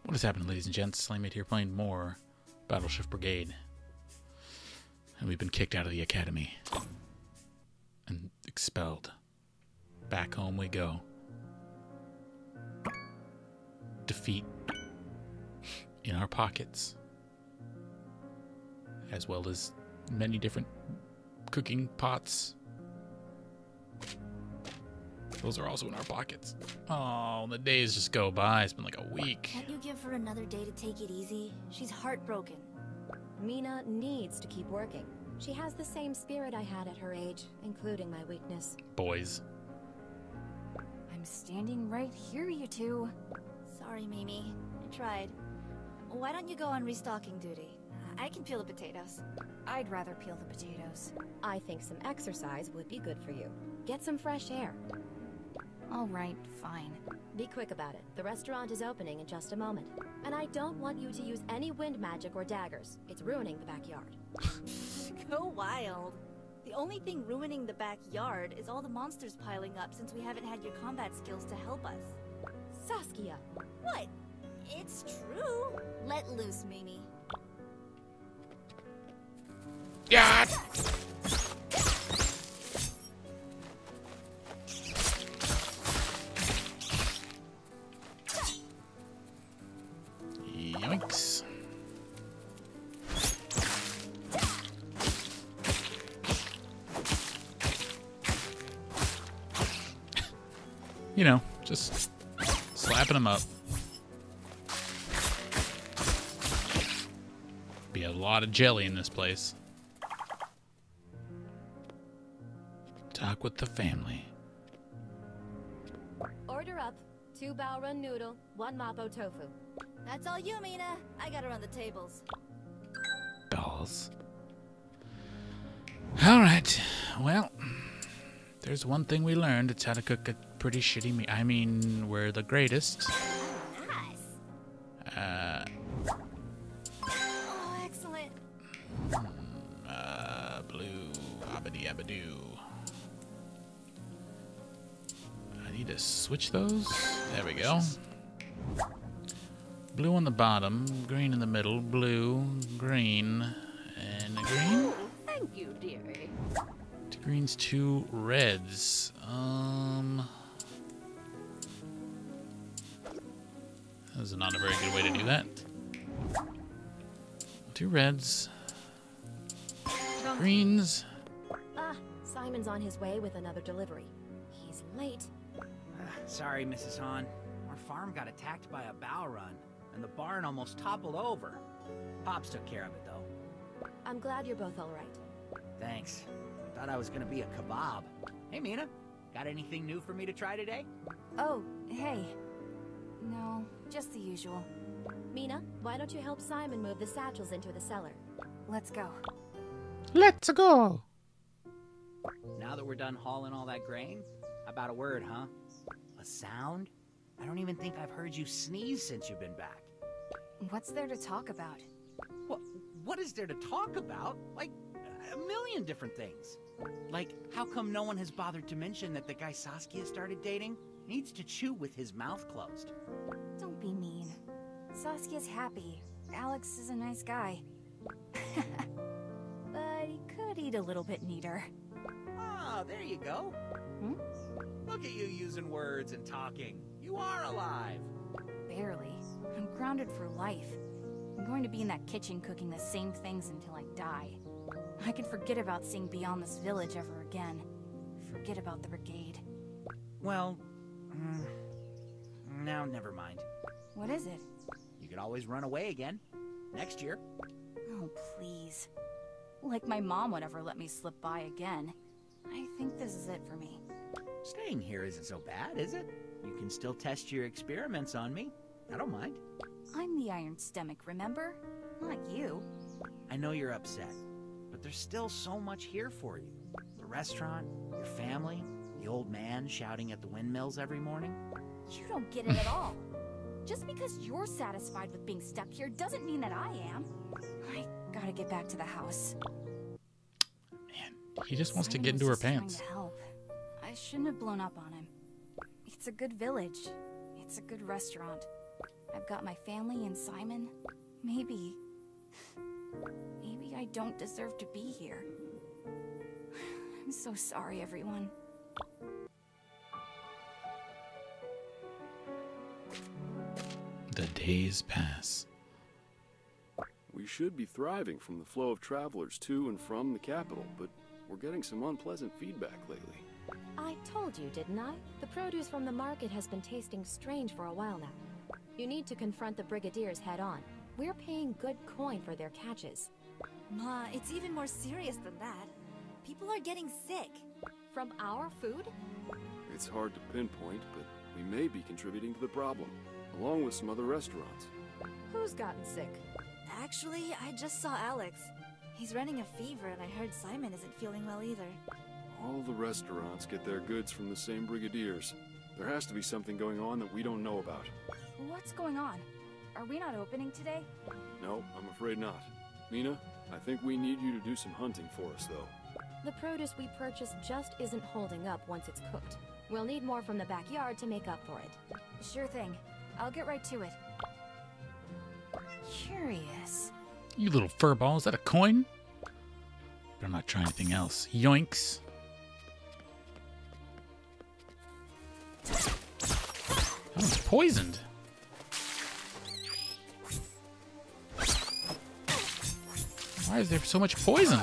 What has happened, ladies and gents? Slamate here playing more Chef Brigade. And we've been kicked out of the academy. And expelled. Back home we go. Defeat in our pockets. As well as many different cooking pots. Those are also in our pockets. Oh, the days just go by. It's been like a week. Can't you give her another day to take it easy? She's heartbroken. Mina needs to keep working. She has the same spirit I had at her age, including my weakness. Boys. I'm standing right here, you two. Sorry, Mimi. I tried. Why don't you go on restocking duty? I can peel the potatoes. I'd rather peel the potatoes. I think some exercise would be good for you. Get some fresh air. All right, fine. Be quick about it. The restaurant is opening in just a moment. And I don't want you to use any wind magic or daggers. It's ruining the backyard. Go wild. The only thing ruining the backyard is all the monsters piling up since we haven't had your combat skills to help us. Saskia! What? It's true. Let loose, Mimi. Yeah! Yoinks. You know, just slapping them up. Be a lot of jelly in this place. Talk with the family. Order up. 2 bao run noodle, 1 mapo tofu. That's all you, Mina. I gotta run the tables. Balls. Alright, well, there's one thing we learned. It's how to cook a pretty shitty meat. I mean, we're the greatest. Nice. Oh, excellent. Blue, abadee abadoo. I need to switch those. There we go. Blue on the bottom, green in the middle, blue, green, and a green. Thank you, dearie. 2 greens, 2 reds. This is not a very good way to do that. 2 reds. Greens. Ah, Simon's on his way with another delivery. He's late. Sorry, Mrs. Hahn. Our farm got attacked by a bow run, and the barn almost toppled over. Pops took care of it, though. I'm glad you're both all right. Thanks. Thought I was gonna be a kebab. Hey, Mina. Got anything new for me to try today? Oh, hey. No, just the usual. Mina, why don't you help Simon move the satchels into the cellar? Let's go. Let's go. Now that we're done hauling all that grain, how about a word, huh? A sound? I don't even think I've heard you sneeze since you've been back. What's there to talk about? What is there to talk about? Like, a million different things. Like, how come no one has bothered to mention that the guy Saskia started dating needs to chew with his mouth closed? Don't be mean. Saskia's happy. Alex is a nice guy. But he could eat a little bit neater. Ah, there you go. Look at you using words and talking. You are alive. Barely. I'm grounded for life. I'm going to be in that kitchen cooking the same things until I die. I can forget about seeing beyond this village ever again. Forget about the brigade. Well, now never mind. What is it? You could always run away again. Next year. Oh, please. Like my mom would ever let me slip by again. I think this is it for me. Staying here isn't so bad, is it? You can still test your experiments on me. I don't mind. I'm the Iron Stomach, remember? Not you. I know you're upset, but there's still so much here for you. The restaurant, your family, the old man shouting at the windmills every morning. You don't get it at all. Just because you're satisfied with being stuck here doesn't mean that I am. I gotta get back to the house. Man, he just wants to Simon get into was her just pants. trying to help. I shouldn't have blown up on him. It's a good village. It's a good restaurant. I've got my family and Simon. Maybe I don't deserve to be here. I'm so sorry, everyone. The days pass. We should be thriving from the flow of travelers to and from the capital, but we're getting some unpleasant feedback lately. I told you, didn't I? The produce from the market has been tasting strange for a while now. You need to confront the Brigadiers head on. We're paying good coin for their catches. Ma, it's even more serious than that. People are getting sick. From our food? It's hard to pinpoint, but we may be contributing to the problem, along with some other restaurants. Who's gotten sick? Actually, I just saw Alex. He's running a fever, and I heard Simon isn't feeling well either. All the restaurants get their goods from the same Brigadiers. There has to be something going on that we don't know about. What's going on? Are we not opening today? No, I'm afraid not. Mina, I think we need you to do some hunting for us, though. The produce we purchased just isn't holding up once it's cooked. We'll need more from the backyard to make up for it. Sure thing. I'll get right to it. Curious. You little furball, is that a coin? Better not try anything else. Yoinks. That one's poisoned. Why is there so much poison?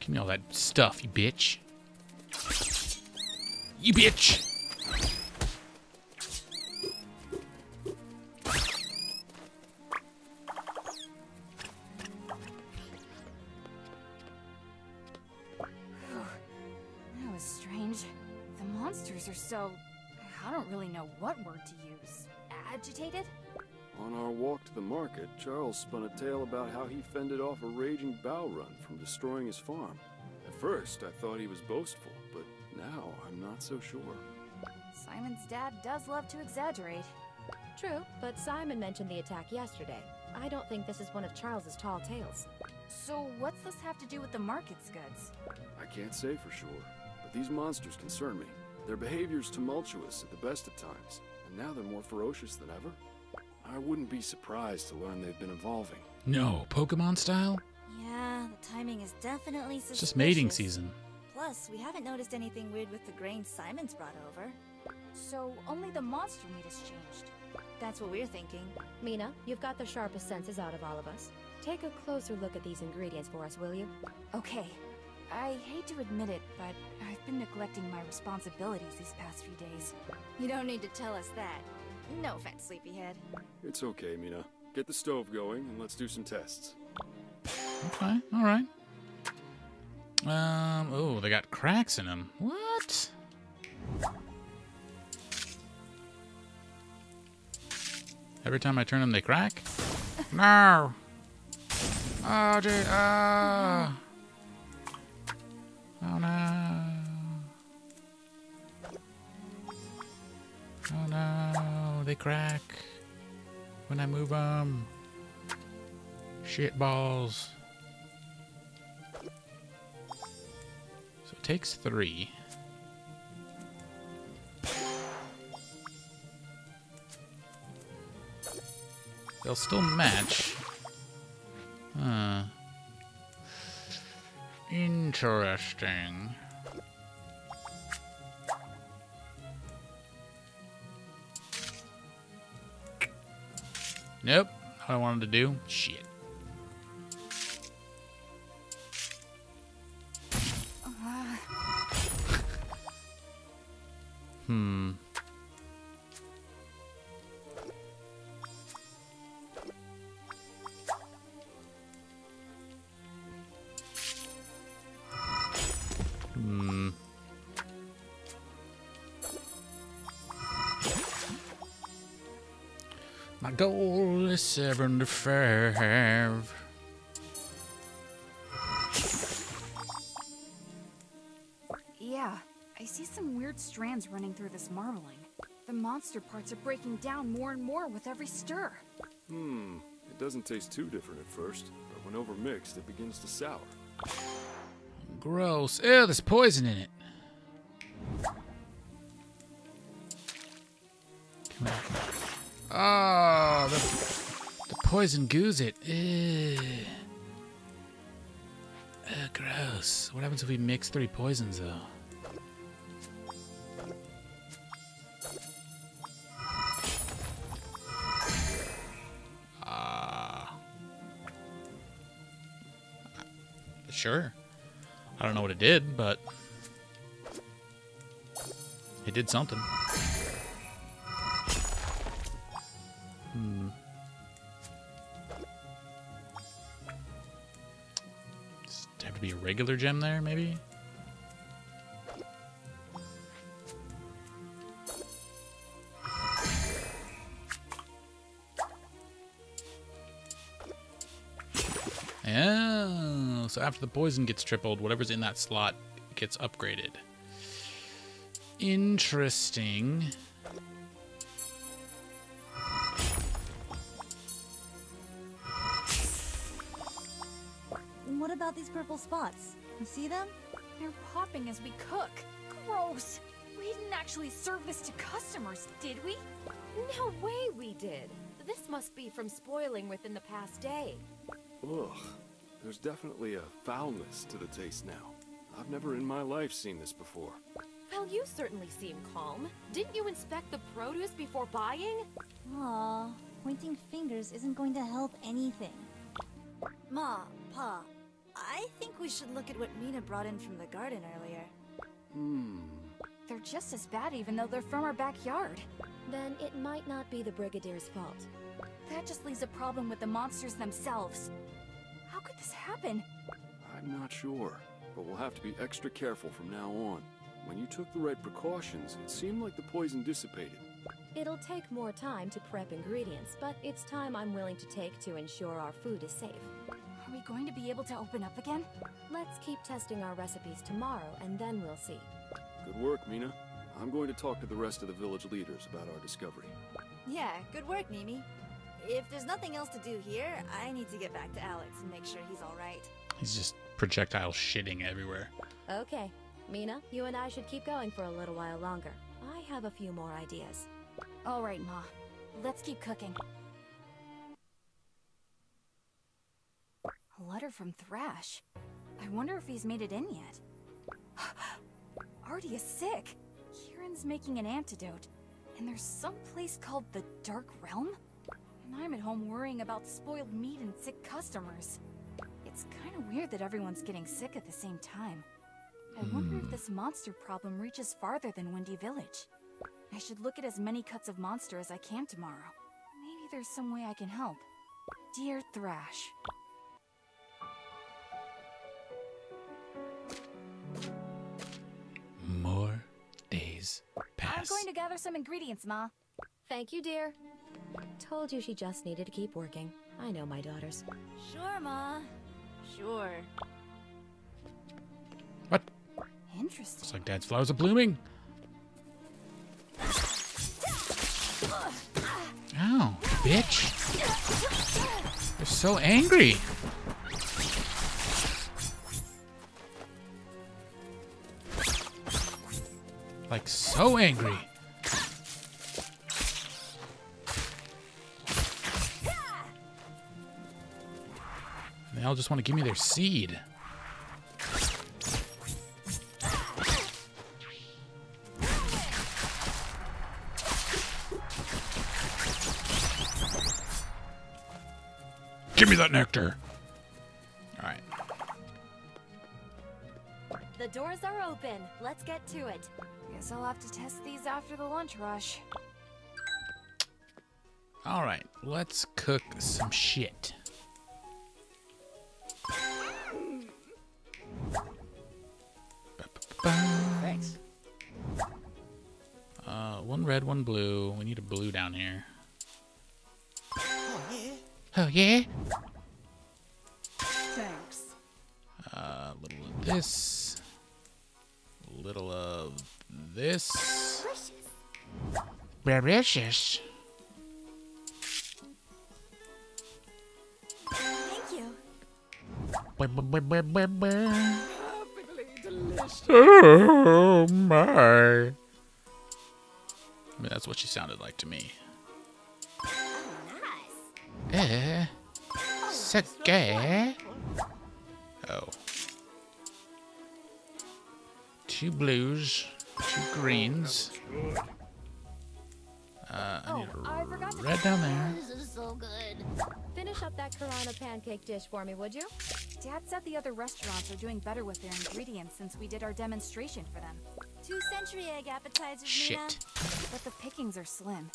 Give me all that stuff, you bitch. You bitch! That was strange. The monsters are so... I don't really know what word to use. Agitated? On our walk to the market, Charles spun a tale about how he fended off a raging bow run from destroying his farm. At first, I thought he was boastful, but now I'm not so sure. Simon's dad does love to exaggerate. True, but Simon mentioned the attack yesterday. I don't think this is one of Charles's tall tales. So what's this have to do with the market's goods? I can't say for sure, but these monsters concern me. Their behavior's tumultuous at the best of times, and now they're more ferocious than ever. I wouldn't be surprised to learn they've been evolving. No, Pokemon style? Yeah, the timing is definitely suspicious. It's just mating season. Plus, we haven't noticed anything weird with the grain Simon's brought over. So only the monster meat has changed. That's what we're thinking. Mina, you've got the sharpest senses out of all of us. Take a closer look at these ingredients for us, will you? Okay. I hate to admit it, but I've been neglecting my responsibilities these past few days. You don't need to tell us that. No offense, sleepyhead. It's okay, Mina. Get the stove going and let's do some tests. Okay, alright. Oh, they got cracks in them. What? Every time I turn them, they crack? No! Oh, gee, oh! Oh, no! Oh, no! They crack when I move them. Shit balls. So it takes 3. They'll still match. Interesting. Nope. What I wanted to do. Shit. Not goal is 75. Yeah, I see some weird strands running through this marbling. The monster parts are breaking down more and more with every stir. It doesn't taste too different at first, but when overmixed, it begins to sour. Gross. Ew, there's poison in it. Come on. Oh, the poison goos it. Ew. Gross. What happens if we mix 3 poisons, though? Sure. I don't know what it did, but it did something. Does it have to be a regular gem there, maybe? Oh, so after the poison gets tripled, whatever's in that slot gets upgraded. Interesting. What about these purple spots? You see them? They're popping as we cook. Gross! We didn't actually serve this to customers, did we? No way we did. This must be from spoiling within the past day. Ugh, there's definitely a foulness to the taste now. I've never in my life seen this before. Well, you certainly seem calm. Didn't you inspect the produce before buying? Aw, pointing fingers isn't going to help anything. Ma, Pa, I think we should look at what Mina brought in from the garden earlier. They're just as bad even though they're from our backyard. Then it might not be the Brigadier's fault. That just leaves a problem with the monsters themselves. How could this happen? I'm not sure, but we'll have to be extra careful from now on. When you took the right precautions, it seemed like the poison dissipated. It'll take more time to prep ingredients, but it's time I'm willing to take to ensure our food is safe. Are we going to be able to open up again? Let's keep testing our recipes tomorrow, and then we'll see. Good work, Mina. I'm going to talk to the rest of the village leaders about our discovery. Yeah, good work, Mimi. If there's nothing else to do here, I need to get back to Alex and make sure he's alright. He's just projectile shitting everywhere. Okay. Mina, you and I should keep going for a little while longer. I have a few more ideas. All right, Ma. Let's keep cooking. A letter from Thrash. I wonder if he's made it in yet. Artie is sick. Kieran's making an antidote. And there's some place called the Dark Realm? And I'm at home worrying about spoiled meat and sick customers. It's kind of weird that everyone's getting sick at the same time. I wonder if this monster problem reaches farther than Windy Village. I should look at as many cuts of monster as I can tomorrow. Maybe there's some way I can help. Dear Thrash. More days pass. I'm going to gather some ingredients, Ma. Thank you, dear. Told you she just needed to keep working. I know my daughters. Sure, Ma. Sure. What? Interesting. Looks like Dad's flowers are blooming. Ow, bitch. They're so angry. Like, so angry. They all just want to give me their seed. Give me that nectar. All right. The doors are open. Let's get to it. Guess I'll have to test these after the lunch rush. All right. Let's cook some shit. Thanks. One red, one blue. We need a blue down here. Oh, yeah? Thanks. A little of this. A little of this. Delicious. Thank you. Oh, my. I mean, that's what she sounded like to me. So good. Oh. 2 blues, 2 greens. I need I forgot to a red down there. This is so good. Finish up that Karana pancake dish for me, would you? Dad said the other restaurants are doing better with their ingredients since we did our demonstration for them. 2 century egg appetizers, Mina. Shit. But the pickings are slim.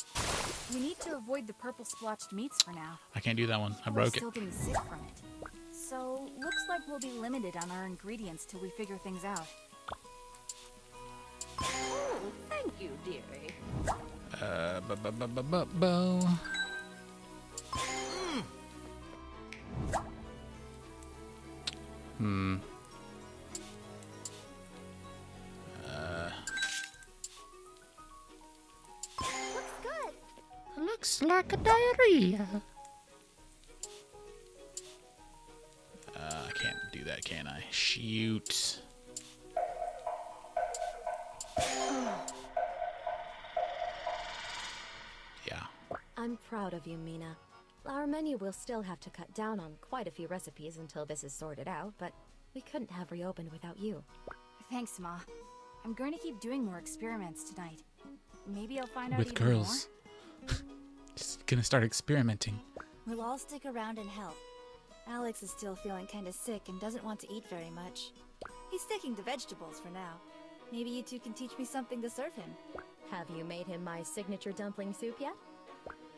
We need to avoid the purple splotched meats for now. I can't do that one. I We're broke it. still getting sick from it. So, looks like we'll be limited on our ingredients till we figure things out. Oh, thank you, dearie. Bo. Hmm. Looks good. Looks like a diarrhea. I can't do that, can I? Shoot. Yeah. I'm proud of you, Mina. Our menu will still have to cut down on quite a few recipes until this is sorted out, but we couldn't have reopened without you. Thanks, Ma. I'm going to keep doing more experiments tonight. Maybe I'll find out With even girls. Just gonna start experimenting. We'll all stick around and help. Alex is still feeling kind of sick and doesn't want to eat very much. He's sticking to vegetables for now. Maybe you two can teach me something to serve him. Have you made him my signature dumpling soup yet?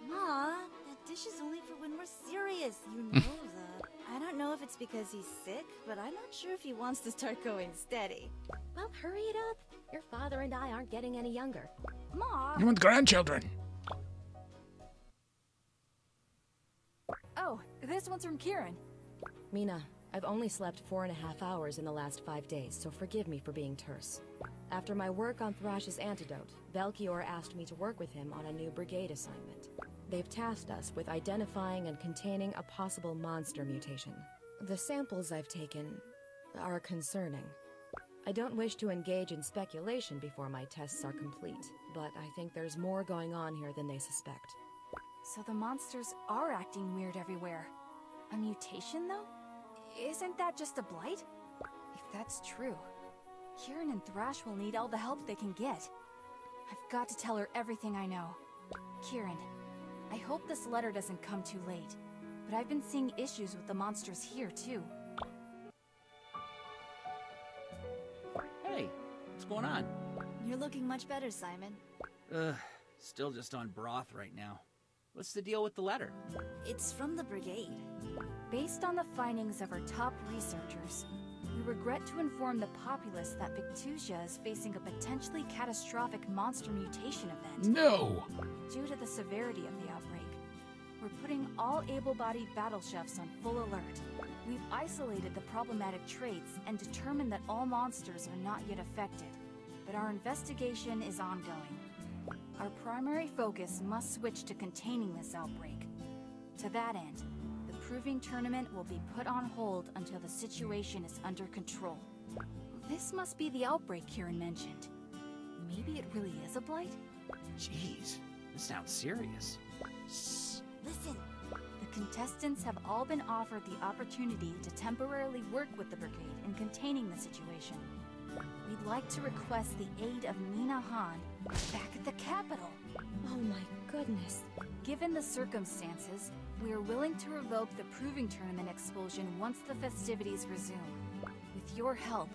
Ma, that dish is only for when we're serious. You know that. I don't know if it's because he's sick, but I'm not sure if he wants to start going steady. Well, hurry it up. Your father and I aren't getting any younger. Ma! You want grandchildren? Oh, this one's from Kieran. Mina, I've only slept 4.5 hours in the last 5 days, so forgive me for being terse. After my work on Thrash's antidote, Belchior asked me to work with him on a new brigade assignment. They've tasked us with identifying and containing a possible monster mutation. The samples I've taken are concerning. I don't wish to engage in speculation before my tests are complete, but I think there's more going on here than they suspect. So the monsters are acting weird everywhere. A mutation, though? Isn't that just a blight? If that's true, Kieran and Thrash will need all the help they can get. I've got to tell her everything I know. Kieran, I hope this letter doesn't come too late, but I've been seeing issues with the monsters here, too. Hey, what's going on? You're looking much better, Simon. Still just on broth right now. What's the deal with the letter? It's from the brigade. Based on the findings of our top researchers, we regret to inform the populace that Victusia is facing a potentially catastrophic monster mutation event. No! Due to the severity of the outbreak, we're putting all able-bodied battle chefs on full alert. We've isolated the problematic traits and determined that all monsters are not yet affected, but our investigation is ongoing. Our primary focus must switch to containing this outbreak. To that end, the proving tournament will be put on hold until the situation is under control. This must be the outbreak Kieran mentioned. Maybe it really is a blight? Jeez, this sounds serious. Listen. The contestants have all been offered the opportunity to temporarily work with the brigade in containing the situation. We'd like to request the aid of Mina Han back at the capital. Oh my goodness. Given the circumstances, we are willing to revoke the proving tournament expulsion once the festivities resume. With your help,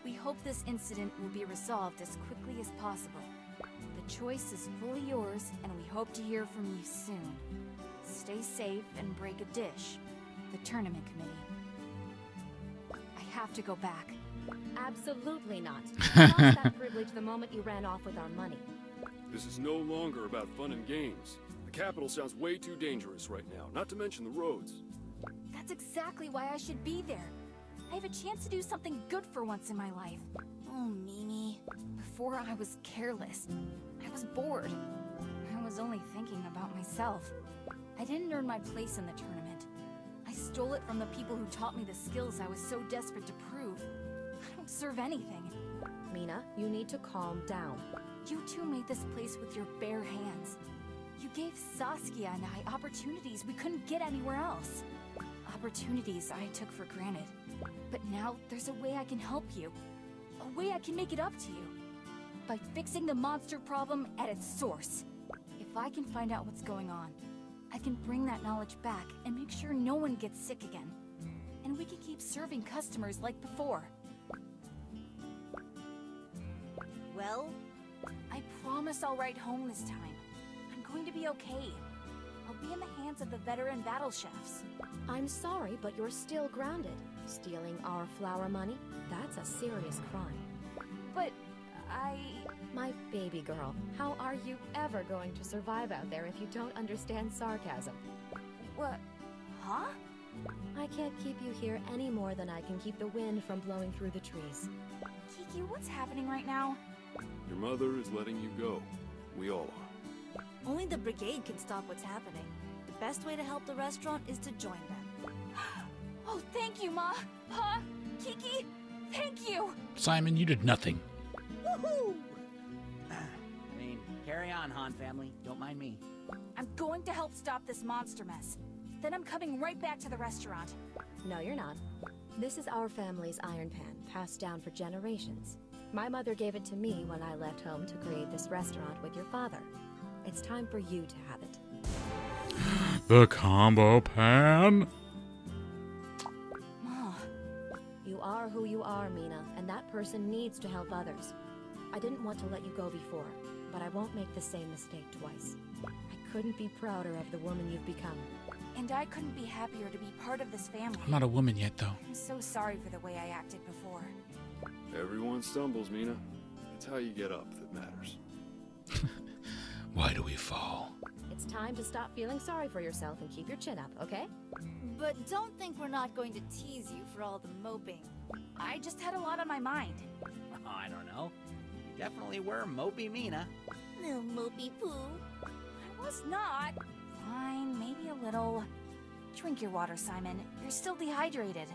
we hope this incident will be resolved as quickly as possible. The choice is fully yours, and we hope to hear from you soon. Stay safe and break a dish. The tournament committee. I have to go back. Absolutely not. You lost that privilege the moment you ran off with our money. This is no longer about fun and games. The capital sounds way too dangerous right now, not to mention the roads. That's exactly why I should be there. I have a chance to do something good for once in my life. Oh, Mimi. Before I was careless. I was bored. I was only thinking about myself. I didn't earn my place in the tournament. I stole it from the people who taught me the skills I was so desperate to prove. I don't serve anything. Mina, you need to calm down. You two made this place with your bare hands. You gave Saskia and I opportunities we couldn't get anywhere else. Opportunities I took for granted. But now there's a way I can help you. A way I can make it up to you. By fixing the monster problem at its source. If I can find out what's going on, I can bring that knowledge back and make sure no one gets sick again. And we can keep serving customers like before. Well? I promise I'll write home this time. I'm going to be okay. I'll be in the hands of the veteran battle chefs. I'm sorry, but you're still grounded. Stealing our flour money? That's a serious crime. But My baby girl, how are you ever going to survive out there if you don't understand sarcasm? What? Huh? I can't keep you here any more than I can keep the wind from blowing through the trees. Kiki, what's happening right now? Your mother is letting you go. We all are. Only the brigade can stop what's happening. The best way to help the restaurant is to join them. Oh, thank you, Ma! Pa! Kiki! Thank you! Simon, you did nothing. Woohoo! I mean, carry on, Han family. Don't mind me. I'm going to help stop this monster mess. Then I'm coming right back to the restaurant. No, you're not. This is our family's iron pan, passed down for generations. My mother gave it to me when I left home to create this restaurant with your father. It's time for you to have it. The combo pan? Ma. You are who you are, Mina, and that person needs to help others. I didn't want to let you go before, but I won't make the same mistake twice. I couldn't be prouder of the woman you've become. And I couldn't be happier to be part of this family. I'm not a woman yet, though. I'm so sorry for the way I acted before. Everyone stumbles, Mina. It's how you get up that matters. Why do we fall? It's time to stop feeling sorry for yourself and keep your chin up, okay? But don't think we're not going to tease you for all the moping. I just had a lot on my mind. Oh, I don't know. You definitely were mopey Mina. Little mopey poo. I was not. Fine, maybe a little. Drink your water, Simon. You're still dehydrated.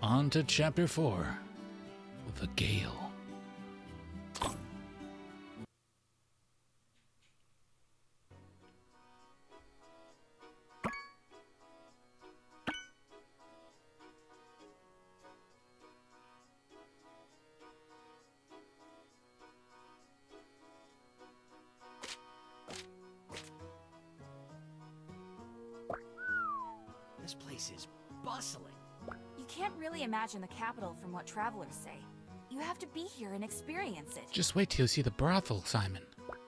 On to chapter 4. The Gale. This place is bustling. You can't really imagine the capital from what travelers say. You have to be here and experience it. Just wait till you see the brothel, Simon.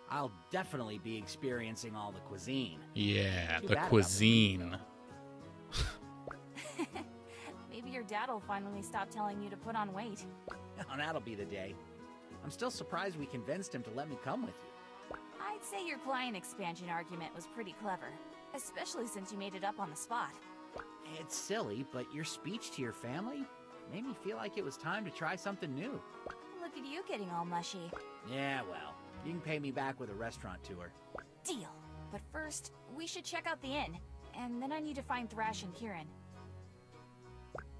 I'll definitely be experiencing all the cuisine. Yeah, Too the bad about cuisine. Maybe your dad will finally stop telling you to put on weight. Oh, that'll be the day. I'm still surprised we convinced him to let me come with you. I'd say your client expansion argument was pretty clever, especially since you made it up on the spot. It's silly, but your speech to your family made me feel like it was time to try something new. Look at you getting all mushy. Yeah, well, you can pay me back with a restaurant tour. Deal. But first, we should check out the inn. And then I need to find Thrash and Kieran.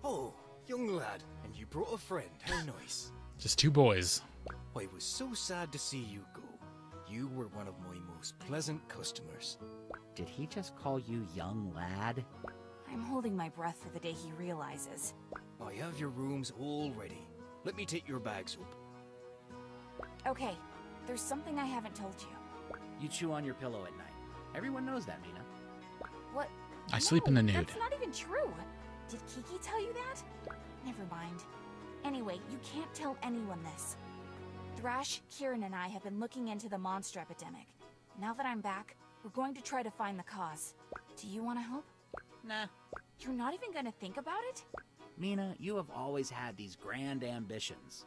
Oh, young lad, and you brought a friend. How nice. Just 2 boys. I was so sad to see you go. You were one of my most pleasant customers. Did he just call you young lad? I'm holding my breath for the day he realizes. I have your rooms all ready. Let me take your bags up. Okay, there's something I haven't told you. You chew on your pillow at night. Everyone knows that, Mina. What? I sleep in the nude. That's not even true. Did Kiki tell you that? Never mind. Anyway, you can't tell anyone this. Thrash, Kieran, and I have been looking into the monster epidemic. Now that I'm back, we're going to try to find the cause. Do you want to help? Nah. You're not even going to think about it? Mina, you have always had these grand ambitions.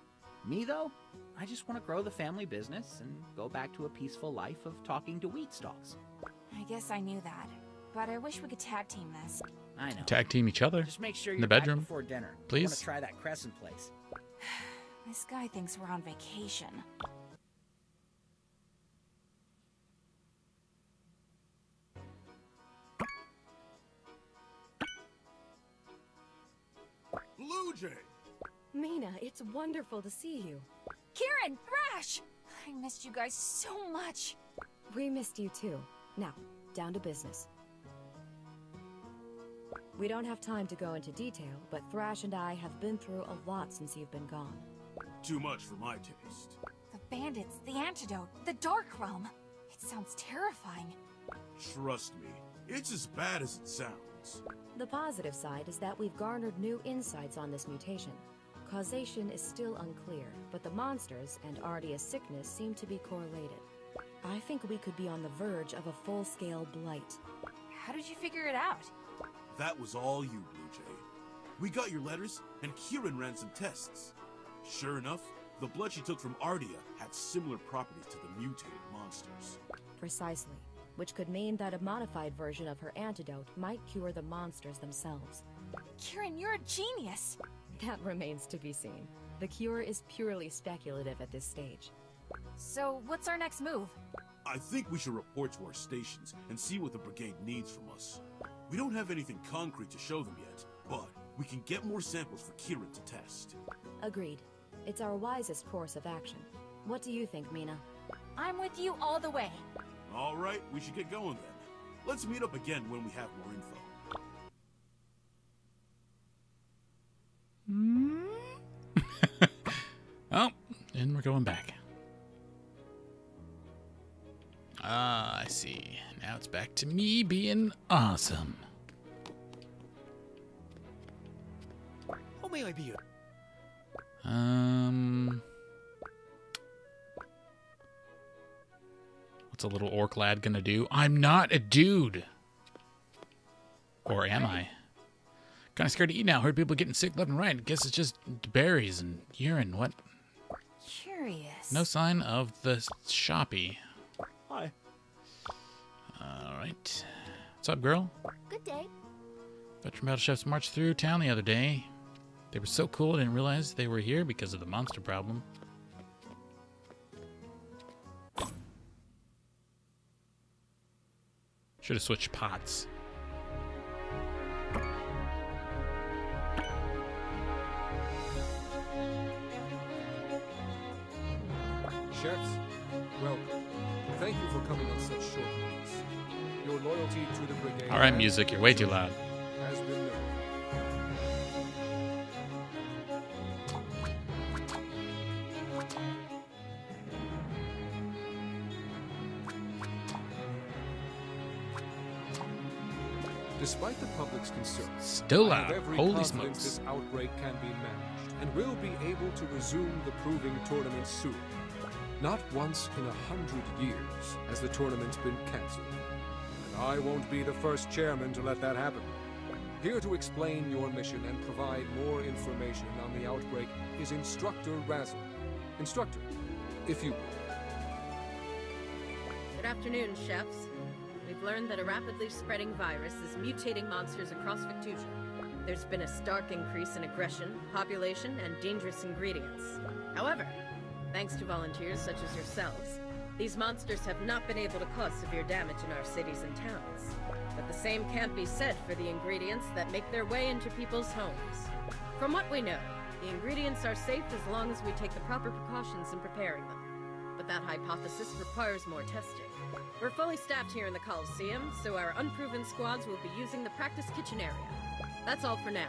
Me, though, I just want to grow the family business and go back to a peaceful life of talking to wheat stalls. I guess I knew that, but I wish we could tag team this. I know. Tag team each other. Just make sure in you're the bedroom, back before dinner. please. I want to try that crescent place. This guy thinks we're on vacation. Blue Jay! Mina, it's wonderful to see you. Kieran! Thrash! I missed you guys so much. We missed you too. Now, down to business. We don't have time to go into detail, but Thrash and I have been through a lot since you've been gone. Too much for my taste. The bandits, the antidote, the dark realm. It sounds terrifying. Trust me, it's as bad as it sounds. The positive side is that we've garnered new insights on this mutation. Causation is still unclear, but the monsters and Ardia's sickness seem to be correlated. I think we could be on the verge of a full-scale blight. How did you figure it out? That was all you, Blue Jay. We got your letters, and Kieran ran some tests. Sure enough, the blood she took from Ardia had similar properties to the mutated monsters. Precisely. Which could mean that a modified version of her antidote might cure the monsters themselves. Kieran, you're a genius! That remains to be seen. The cure is purely speculative at this stage. So, what's our next move? I think we should report to our stations and see what the brigade needs from us. We don't have anything concrete to show them yet, but we can get more samples for Kieran to test. Agreed. It's our wisest course of action. What do you think, Mina? I'm with you all the way. All right, we should get going then. Let's meet up again when we have more info. Oh, and we're going back. Ah, I see. Now it's back to me being awesome. How may I be? What's a little orc lad gonna do? I'm not a dude. Or am I? Kind of scared to eat now. Heard people getting sick left and right. Guess it's just berries and urine. What? Curious. No sign of the shoppy. Hi. All right. What's up, girl? Good day. Veteran battle chefs marched through town the other day. They were so cool, I didn't realize they were here because of the monster problem. Should have switched pots. Chefs, welcome. Thank you for coming on such short notice. Your loyalty to the brigade. All right, music, you're way too loud. Has been noted. Despite the public's concerns, Still I have loud. every Holy confidence smokes. this outbreak can be managed, and will be able to resume the proving tournament soon. Not once in 100 years has the tournament's been cancelled, and I won't be the first chairman to let that happen. Here to explain your mission and provide more information on the outbreak is Instructor Razzle. Instructor, if you will. Good afternoon, chefs. We've learned that a rapidly spreading virus is mutating monsters across Victusia. There's been a stark increase in aggression, population, and dangerous ingredients. However, thanks to volunteers such as yourselves, these monsters have not been able to cause severe damage in our cities and towns. But the same can't be said for the ingredients that make their way into people's homes. From what we know, the ingredients are safe as long as we take the proper precautions in preparing them. But that hypothesis requires more testing. We're fully staffed here in the Coliseum, so our unproven squads will be using the practice kitchen area. That's all for now.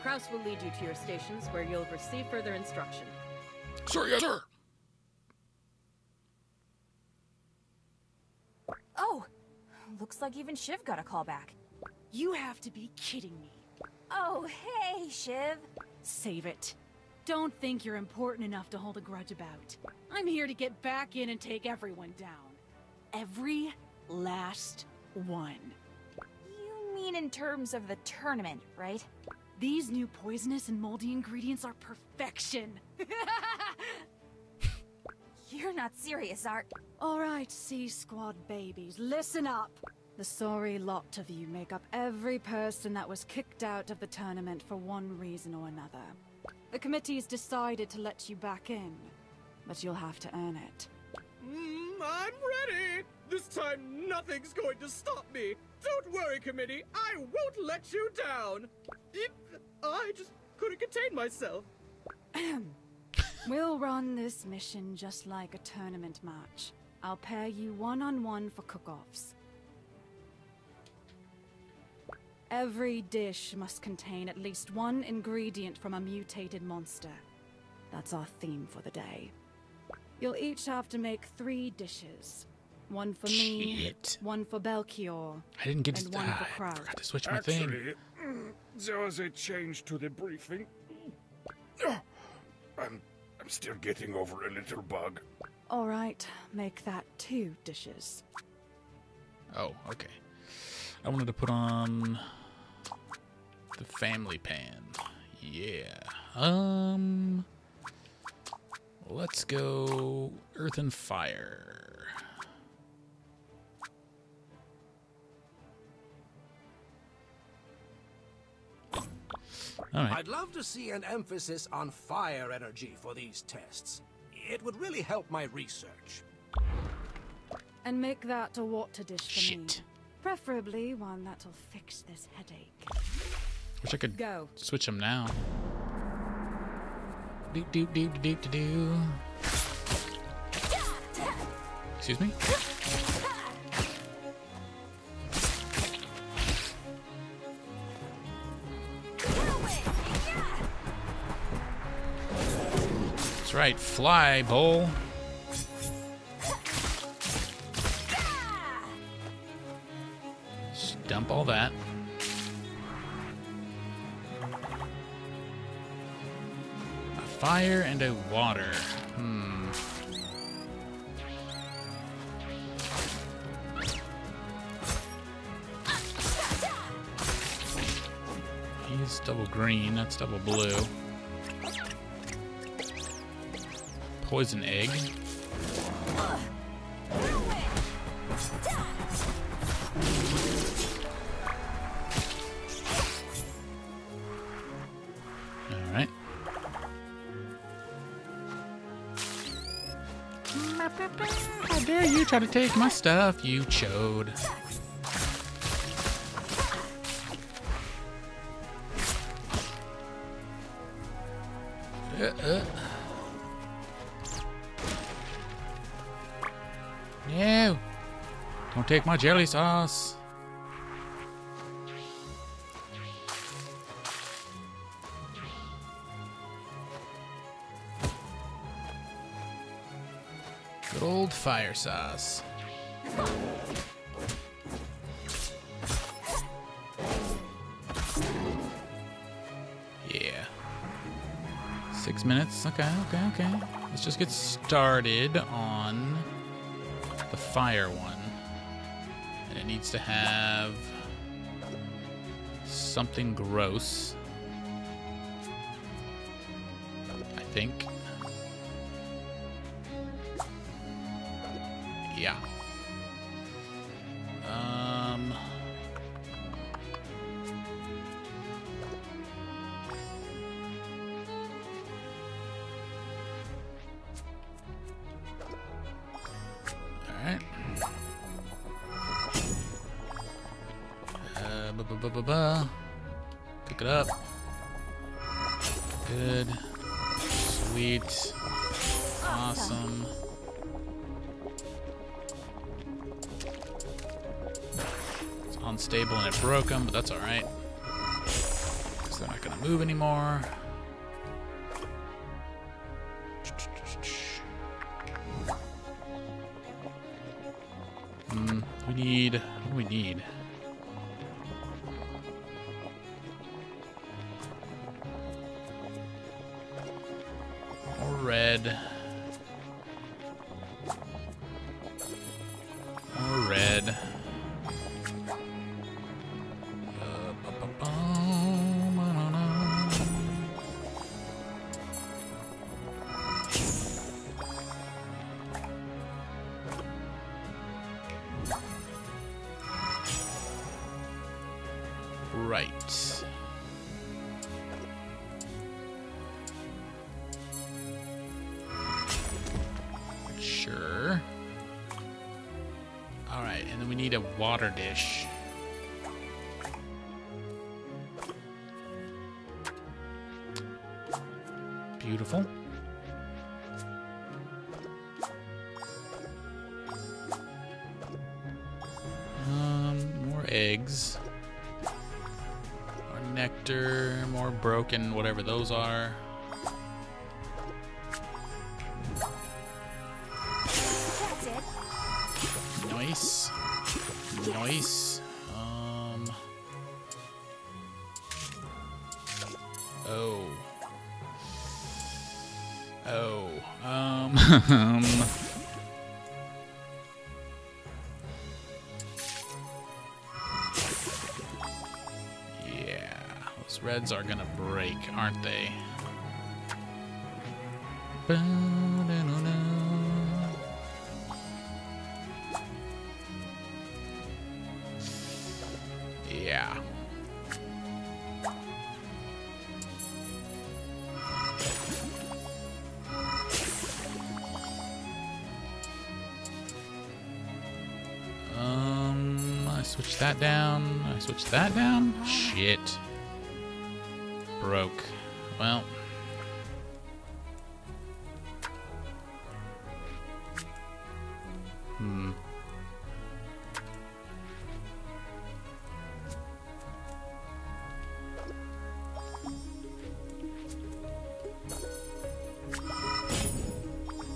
Kraus will lead you to your stations, where you'll receive further instruction. Sir, yes, sir. Oh! Looks like even Shiv got a call back. You have to be kidding me. Oh, hey, Shiv! Save it. Don't think you're important enough to hold a grudge about. I'm here to get back in and take everyone down. Every last one. You mean in terms of the tournament, right? These new poisonous and moldy ingredients are perfection. You're not serious, Art. All right, C-Squad babies, listen up. The sorry lot of you make up every person that was kicked out of the tournament for one reason or another. The committee's decided to let you back in, but you'll have to earn it. I'm ready! This time nothing's going to stop me! Don't worry, committee, I won't let you down! I just couldn't contain myself. We'll run this mission just like a tournament match. I'll pair you one-on-one for cook-offs. Every dish must contain at least one ingredient from a mutated monster. That's our theme for the day. You'll each have to make 3 dishes. One for me, one for Belchior, I didn't get and to. one for I Kraut. forgot to switch my thing. Actually, there was a change to the briefing. I'm still getting over a little bug. All right, make that 2 dishes. Oh, okay. I wanted to put on the family pan. Yeah. Let's go earth and fire. All right. I'd love to see an emphasis on fire energy for these tests. It would really help my research. And make that a water dish for me. Preferably one that'll fix this headache. Wish I could Go. switch them now. Do do do do do do. Excuse me? That's right, fly, bowl. Just dump all that. A fire and a water. He's double green, that's double blue. Poison egg. Alright. How dare you try to take my stuff, you chode. No! Don't take my jelly sauce. Good old fire sauce. Yeah. 6 minutes. Okay. Let's just get started on the fire one. And it needs to have something gross, I think. Yeah. Alright. Cook it up. Good. Sweet. Awesome. It's unstable and it broke them, but that's alright. Because they're not going to move anymore. What do we need? More red. More red. Right. Sure. Alright, and then we need a water dish. Beautiful. More eggs. More nectar, more broken, whatever those are. Nice. Nice. Oh. Oh. Yeah. Those reds are gonna break, aren't they? Yeah. I switched that down. I switched that down. Shit. Broke. Well.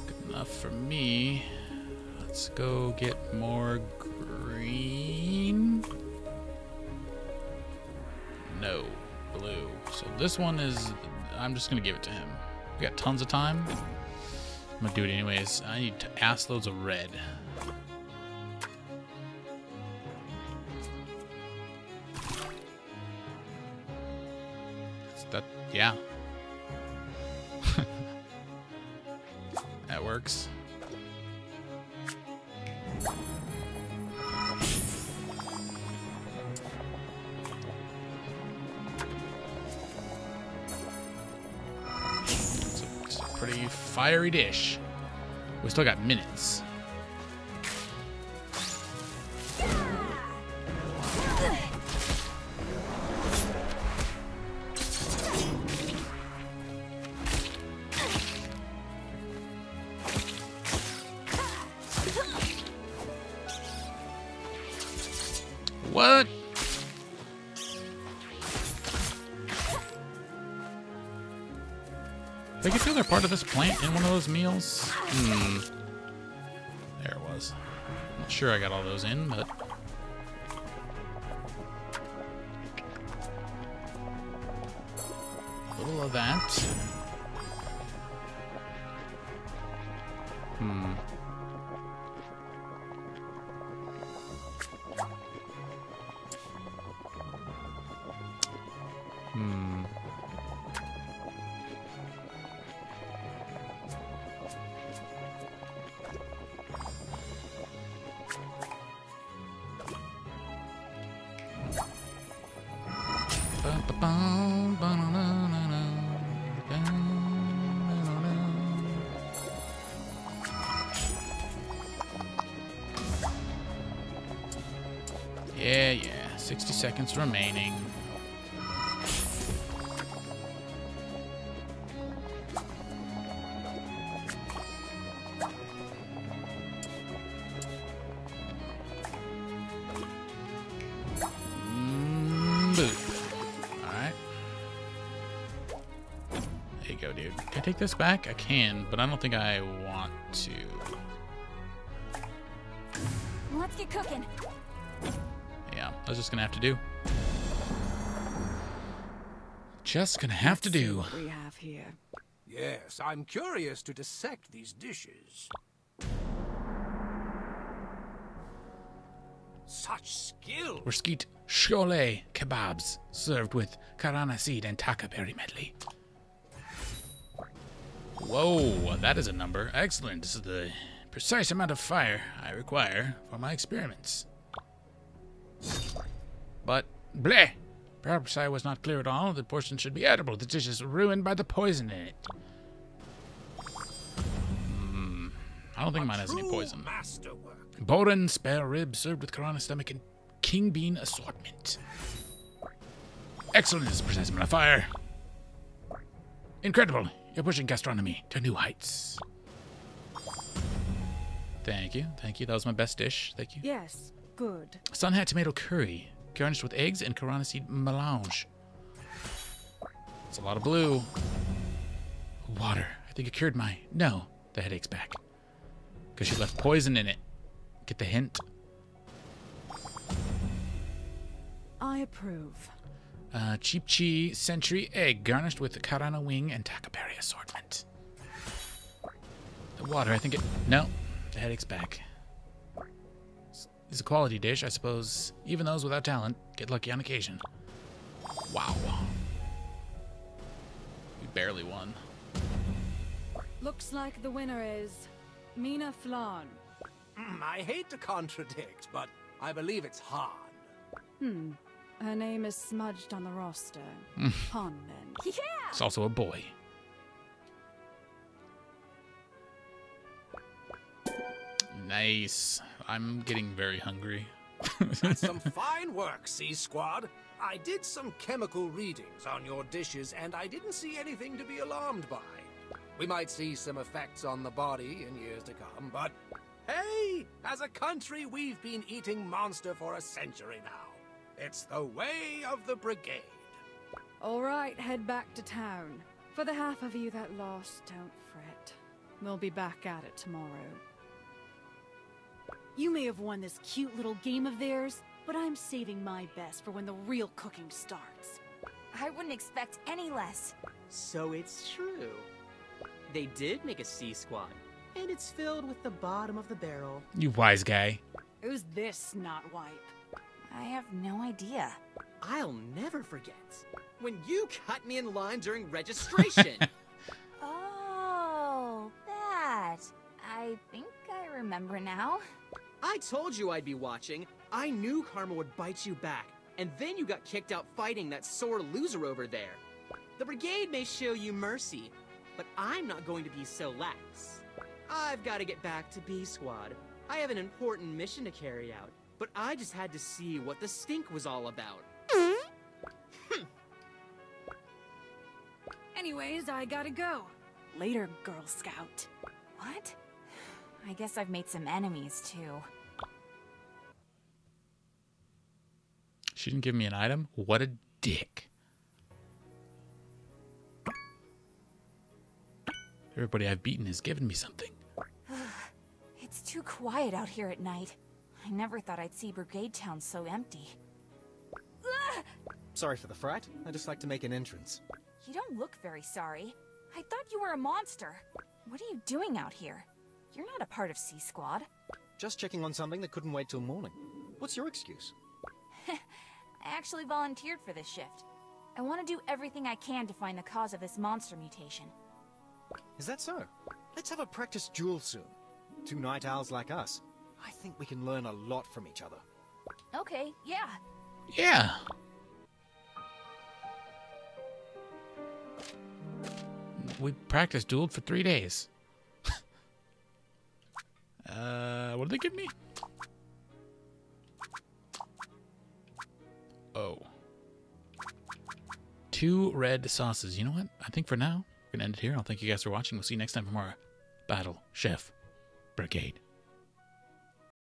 Good enough for me. Let's go get more green. No, blue. So this one is, I'm just gonna give it to him. We got tons of time. I'm gonna do it anyways. I need ass loads of red. That, yeah. That works. It's a pretty fiery dish. We still got minutes. What? Did I get the other part of this plant in one of those meals? There it was. Not sure I got all those in, but... a little of that. Yeah, 60 seconds remaining. Dude. Can I take this back? I can, but I don't think I want to. Let's get cooking. Yeah, that's just gonna have to do. Just gonna have to do. What we have here. Yes, I'm curious to dissect these dishes. Such skill! We're skeet shole kebabs served with karana seed and taka berry medley. Whoa, that is a number. Excellent. This is the precise amount of fire I require for my experiments. But, bleh! Perhaps I was not clear at all. The portion should be edible. The dish is ruined by the poison in it. I don't think mine has any poison. Boren spare ribs served with Karana stomach and king bean assortment. Excellent is the precise amount of fire. Incredible. You're pushing gastronomy to new heights. Thank you. Thank you. That was my best dish. Thank you. Yes, good. Sunhat tomato curry, garnished with eggs and Karana seed melange. It's a lot of blue. Water. I think it cured my... No, the headache's back. Because she left poison in it. Get the hint? I approve. Cheap Chi Century egg, garnished with the Karana wing and takaberry assortment. The water, I think it... No, the headache's back. It's a quality dish, I suppose. Even those without talent get lucky on occasion. Wow. We barely won. Looks like the winner is Mina Flan. I hate to contradict, but I believe it's Han. Her name is smudged on the roster. Han, then. Yeah! It's also a boy. Nice. I'm getting very hungry. That's some fine work, C Squad. I did some chemical readings on your dishes, and I didn't see anything to be alarmed by. We might see some effects on the body in years to come, but hey, as a country, we've been eating monster for a century now. It's the way of the brigade. All right, head back to town. For the half of you that lost, don't fret. We'll be back at it tomorrow. You may have won this cute little game of theirs, but I'm saving my best for when the real cooking starts. I wouldn't expect any less. So it's true. They did make a C squad, and it's filled with the bottom of the barrel. You wise guy. Who's this snot wipe? I have no idea. I'll never forget when you cut me in line during registration. Oh, that. I think I remember now. I told you I'd be watching. I knew karma would bite you back, and then you got kicked out fighting that sore loser over there. The brigade may show you mercy, but I'm not going to be so lax. I've got to get back to B Squad. I have an important mission to carry out, but I just had to see what the stink was all about. Anyways, I gotta go. Later, Girl Scout. What? I guess I've made some enemies, too. She didn't give me an item? What a dick. Everybody I've beaten has given me something. It's too quiet out here at night. I never thought I'd see Brigade Town so empty. Sorry for the fright. I just like to make an entrance. You don't look very sorry. I thought you were a monster. What are you doing out here? You're not a part of C Squad. Just checking on something that couldn't wait till morning. What's your excuse? I actually volunteered for this shift. I want to do everything I can to find the cause of this monster mutation. Is that so? Let's have a practice duel soon. Two night owls like us. I think we can learn a lot from each other. Okay, yeah. Yeah. We practiced dueled for 3 days. What did they give me? Oh. 2 red sauces. You know what? I think for now, we're going to end it here. I'll thank you guys for watching. We'll see you next time for more Battle Chef Brigade.